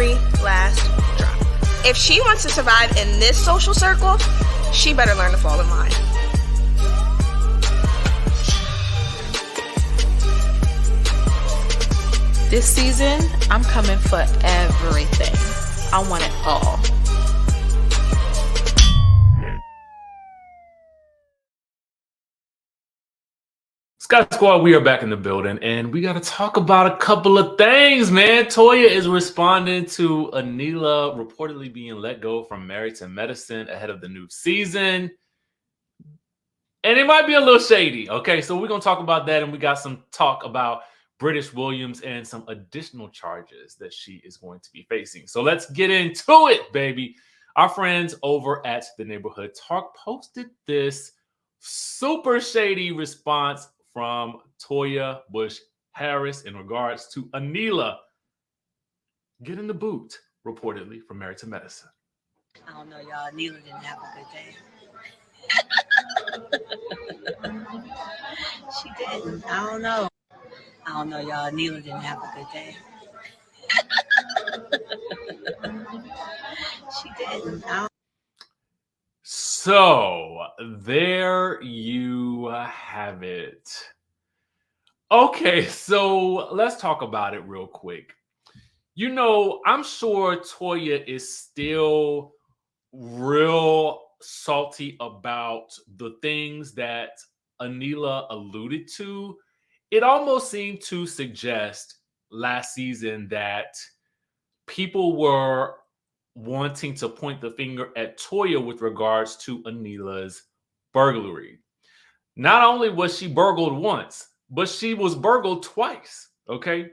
very last drop. If she wants to survive in this social circle, she better learn to fall in line. This season, I'm coming for everything. I want it all. Skye Squad, we are back in the building, and we got to talk about a couple of things, man. Toya is responding to Anila reportedly being let go from Married to Medicine ahead of the new season. And it might be a little shady, okay? So we're going to talk about that, and we got some talk about Brittish Williams and some additional charges that she is going to be facing. So let's get into it, baby. Our friends over at The Neighborhood Talk posted this super shady response from Toya Bush Harris in regards to Anila getting the boot, reportedly, from Married to Medicine. I don't know, y'all. Anila didn't have a good day. She didn't. I don't know, y'all. Anila didn't have a good day. She didn't. So there you have it. Okay, so let's talk about it real quick. You know, I'm sure Toya is still real salty about the things that Anila alluded to. It almost seemed to suggest last season that people were wanting to point the finger at Toya with regards to Anila's burglary. Not only was she burgled once, but she was burgled twice, okay?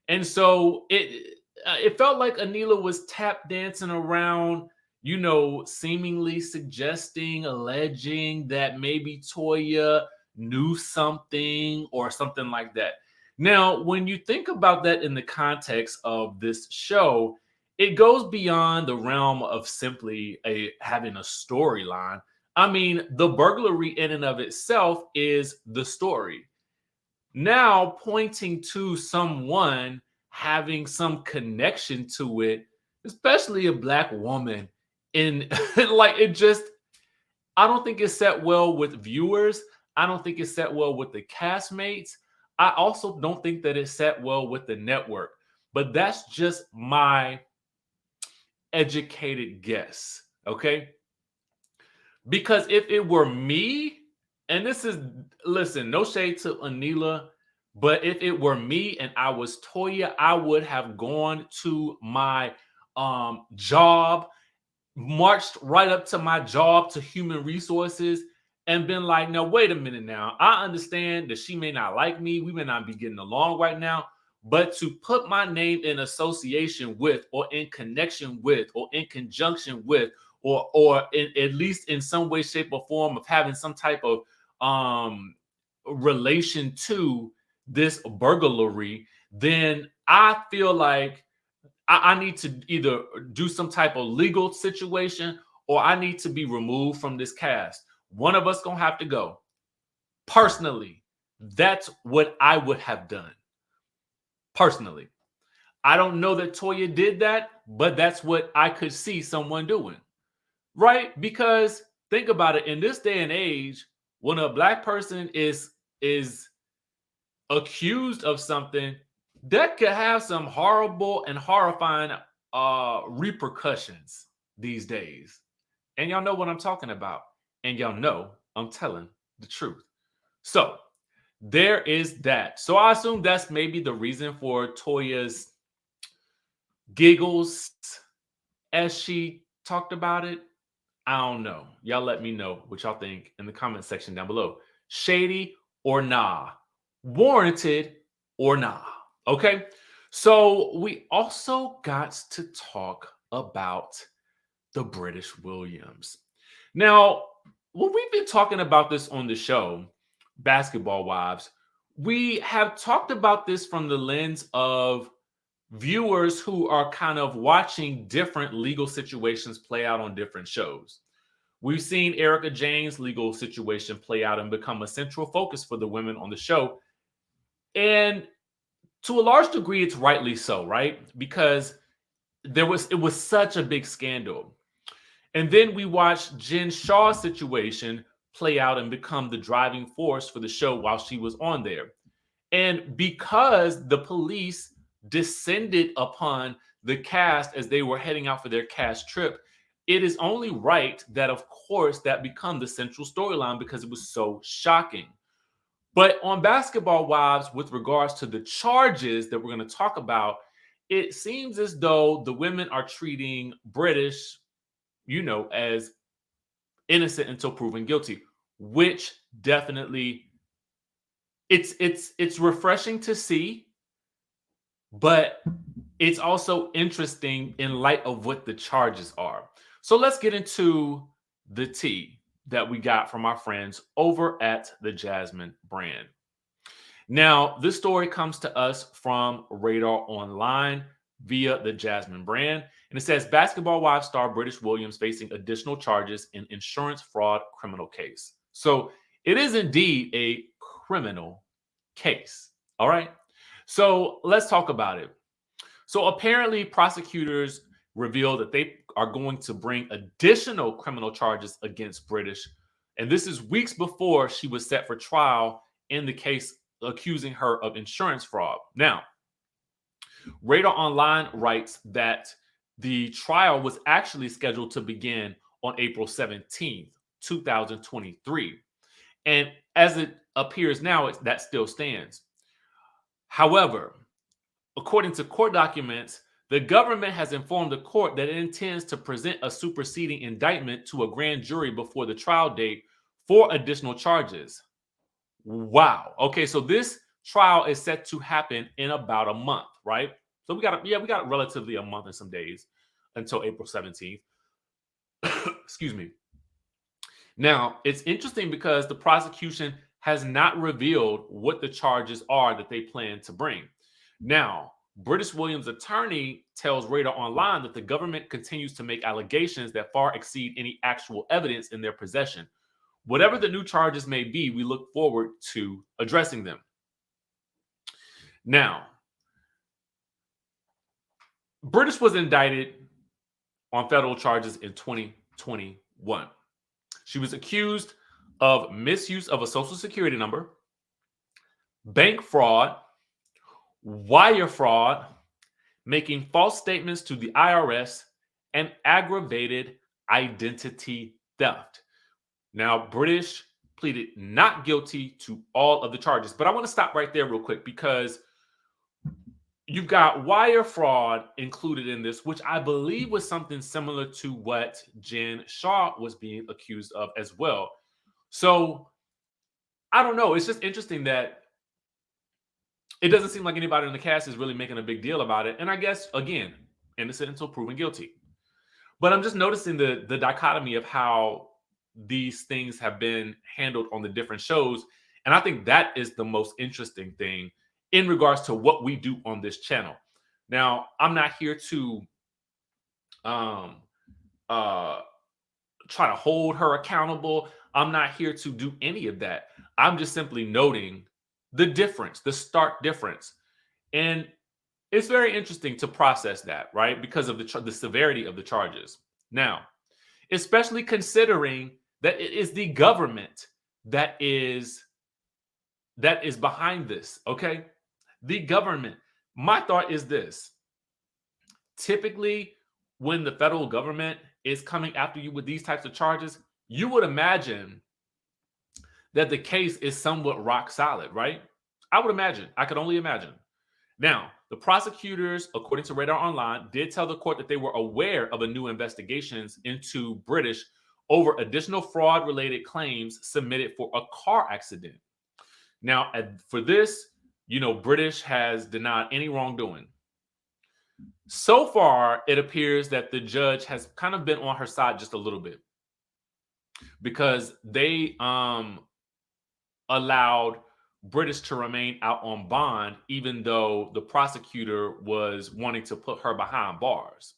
And so it felt like Anila was tap dancing around, you know, seemingly suggesting, alleging that maybe Toya knew something or something like that. Now, when you think about that in the context of this show, it goes beyond the realm of simply having a storyline. I mean, the burglary in and of itself is the story. Now, pointing to someone having some connection to it, especially a Black woman, in like it just, I don't think it's set well with viewers. I don't think it's set well with the castmates. I also don't think that it's set well with the network. But that's just my educated guess, okay? Because if it were me, and this is, listen, no shade to Anila, but if it were me and I was Toya, I would have gone to my job, marched right up to my job to human resources and been like, no, wait a minute now. I understand that she may not like me. We may not be getting along right now. But to put my name in association with, or in connection with, or in conjunction with, or at least in some way, shape, or form of having some type of relation to this burglary, then I feel like I need to either do some type of legal situation or I need to be removed from this cast. One of us gonna have to go. Personally, that's what I would have done. Personally, I don't know that Toya did that, but that's what I could see someone doing, right? Because think about it, in this day and age, when a Black person is accused of something, that could have some horrible and horrifying repercussions these days. And y'all know what I'm talking about. And y'all know I'm telling the truth. So there is that. So I assume that's maybe the reason for Toya's giggles as she talked about it. I don't know. Y'all let me know what y'all think in the comment section down below. Shady or nah? Warranted or nah? Okay. So we also got to talk about the Brittish Williams. Now, when we've been talking about this on the show, Basketball Wives, we have talked about this from the lens of viewers who are kind of watching different legal situations play out on different shows. We've seen Erica Jane's legal situation play out and become a central focus for the women on the show. And to a large degree, it's rightly so, right? Because it was such a big scandal. And then we watched Jen Shaw's situation play out and become the driving force for the show while she was on there. And because the police descended upon the cast as they were heading out for their cast trip, it is only right that, of course, that become the central storyline because it was so shocking. But on Basketball Wives, with regards to the charges that we're going to talk about, it seems as though the women are treating Brittish, as innocent until proven guilty, which definitely it's refreshing to see, but it's also interesting in light of what the charges are. So let's get into the tea that we got from our friends over at the Jasmine brand. Now, this story comes to us from Radar Online via the Jasmine brand. And it says Basketball Wives star Brittish Williams facing additional charges in insurance fraud criminal case. So it is indeed a criminal case. All right. So let's talk about it. So apparently prosecutors revealed that they are going to bring additional criminal charges against Brittish. And this is weeks before she was set for trial in the case accusing her of insurance fraud. Now, Radar Online writes that the trial was actually scheduled to begin on April 17th, 2023. And as it appears now, that still stands. However, according to court documents, the government has informed the court that it intends to present a superseding indictment to a grand jury before the trial date for additional charges. Wow. Okay, so this trial is set to happen in about a month, right? So we got relatively a month and some days until April 17th. Excuse me. Now, it's interesting because the prosecution has not revealed what the charges are that they plan to bring. Now, Brittish Williams' attorney tells Radar Online that the government continues to make allegations that far exceed any actual evidence in their possession. Whatever the new charges may be, we look forward to addressing them. Now, Brittish was indicted on federal charges in 2021. She was accused of misuse of a social security number, bank fraud, wire fraud, making false statements to the IRS, and aggravated identity theft. Now, Brittish pleaded not guilty to all of the charges, but I want to stop right there real quick because you've got wire fraud included in this, which I believe was something similar to what Jen Shaw was being accused of as well. So I don't know. It's just interesting that it doesn't seem like anybody in the cast is really making a big deal about it. And I guess, again, innocent until proven guilty. But I'm just noticing the dichotomy of how these things have been handled on the different shows. And I think that is the most interesting thing in regards to what we do on this channel. Now, I'm not here to try to hold her accountable. I'm not here to do any of that. I'm just simply noting the difference, the stark difference. And it's very interesting to process that, right? Because of the severity of the charges. Now, especially considering that it is the government that is behind this, okay? The government. My thought is this. Typically, when the federal government is coming after you with these types of charges, you would imagine that the case is somewhat rock solid, right? I would imagine. I could only imagine. Now, the prosecutors, according to Radar Online, did tell the court that they were aware of a new investigations into Brittish over additional fraud-related claims submitted for a car accident. Now, for this, Brittish has denied any wrongdoing. So far, it appears that the judge has kind of been on her side just a little bit because they allowed Brittish to remain out on bond, even though the prosecutor was wanting to put her behind bars.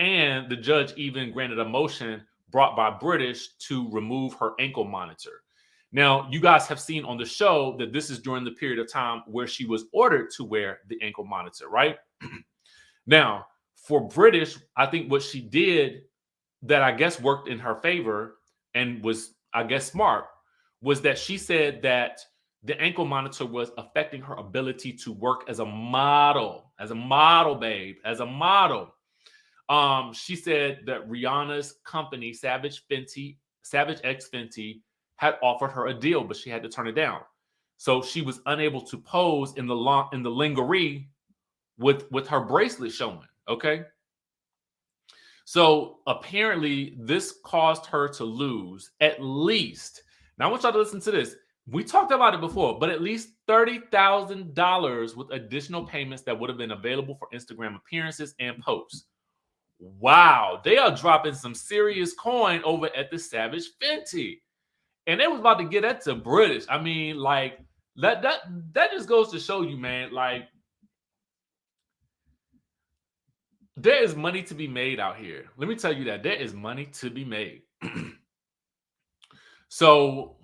And the judge even granted a motion brought by Brittish to remove her ankle monitor. Now, you guys have seen on the show that this is during the period of time where she was ordered to wear the ankle monitor, right? Now, for Brittish, I think what she did that I guess worked in her favor and was, I guess, smart, was that she said that the ankle monitor was affecting her ability to work as a model, babe, as a model. She said that Rihanna's company, Savage X Fenty, had offered her a deal, but she had to turn it down. So she was unable to pose in the lingerie with her bracelet showing. Okay. So apparently this caused her to lose at least. Now I want y'all to listen to this. We talked about it before, but at least $30,000 with additional payments that would have been available for Instagram appearances and posts. Wow, they are dropping some serious coin over at the Savage Fenty. And they was about to get that to Brittish. I mean, like, that just goes to show you, man, like, there is money to be made out here. Let me tell you that. There is money to be made. So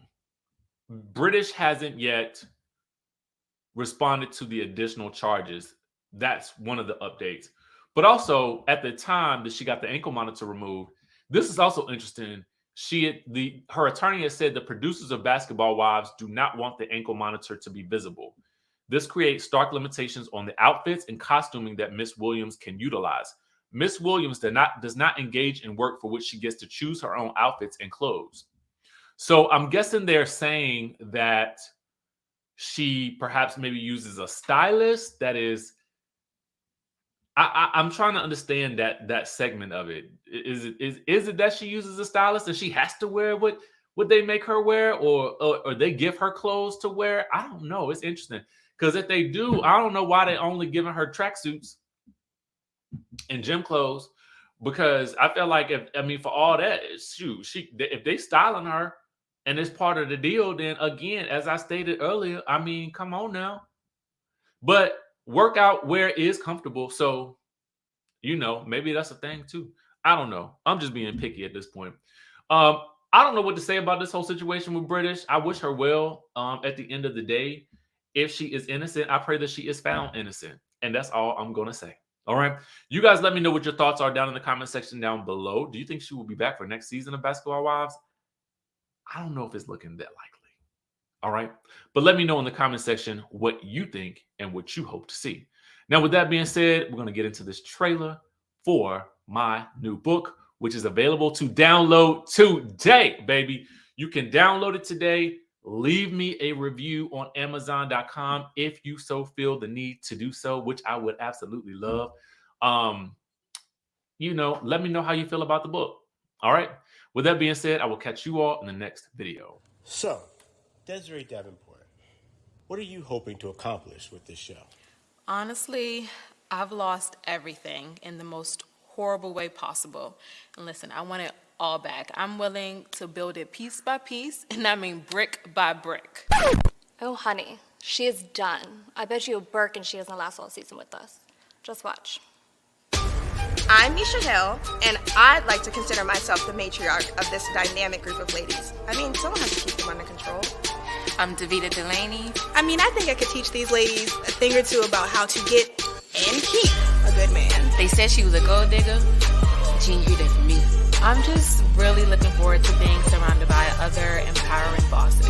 Brittish hasn't yet responded to the additional charges. That's one of the updates. But also, at the time that she got the ankle monitor removed, this is also interesting. Her attorney has said the producers of Basketball Wives do not want the ankle monitor to be visible. This creates stark limitations on the outfits and costuming that Miss Williams can utilize. Miss Williams does not engage in work for which she gets to choose her own outfits and clothes. So I'm guessing they're saying that she perhaps maybe uses a stylist. That is, I'm trying to understand that segment of it. Is it that she uses a stylist and she has to wear what they make her wear, or they give her clothes to wear? I don't know. It's interesting. Because if they do, I don't know why they only giving her tracksuits and gym clothes. Because I feel like for all that, if they styling her and it's part of the deal, then again, as I stated earlier, I mean, come on now. But workout wear is comfortable, so maybe that's a thing too. I don't know. I'm just being picky at this point. I don't know what to say about this whole situation with Brittish. I wish her well. At the end of the day, if she is innocent, I pray that she is found innocent. And that's all I'm going to say. All right. You guys let me know what your thoughts are down in the comment section down below. Do you think she will be back for next season of Basketball Wives? I don't know if it's looking that likely. All right. But let me know in the comment section what you think and what you hope to see. Now, with that being said, we're going to get into this trailer for my new book, which is available to download today, baby. You can download it today. Leave me a review on Amazon.com if you so feel the need to do so, which I would absolutely love. Let me know how you feel about the book. All right. With that being said, I will catch you all in the next video. So, Desiree Davenport, what are you hoping to accomplish with this show? Honestly, I've lost everything in the most horrible way possible. And listen, I want it all back. I'm willing to build it piece by piece, and I mean brick by brick. Oh, honey, she is done. I bet you a Birkin she doesn't last all season with us. Just watch. I'm Misha Hill, and I'd like to consider myself the matriarch of this dynamic group of ladies. I mean, someone has to keep them under control. I'm Davita Delaney. I mean, I think I could teach these ladies a thing or two about how to get and keep a good man. They said she was a gold digger. She ain't hear that from me. I'm just really looking forward to being surrounded by other empowering bosses.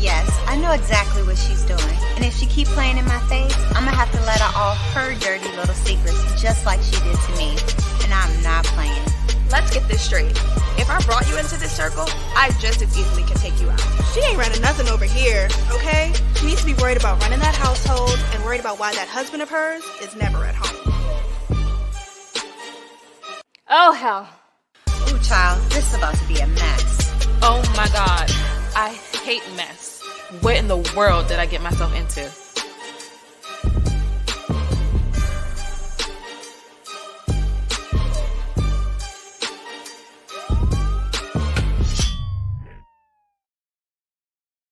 Yes, I know exactly what she's doing. And if she keep playing in my face, I'm gonna have to let her all her dirty little secrets, just like she did to me. And I'm not playing. Let's get this straight. If I brought you into this circle, I just as easily can take you out. She ain't running nothing over here, okay? She needs to be worried about running that household and worried about why that husband of hers is never at home. Oh, hell. Ooh, child, this is about to be a mess. Oh my God, I hate mess. What in the world did I get myself into?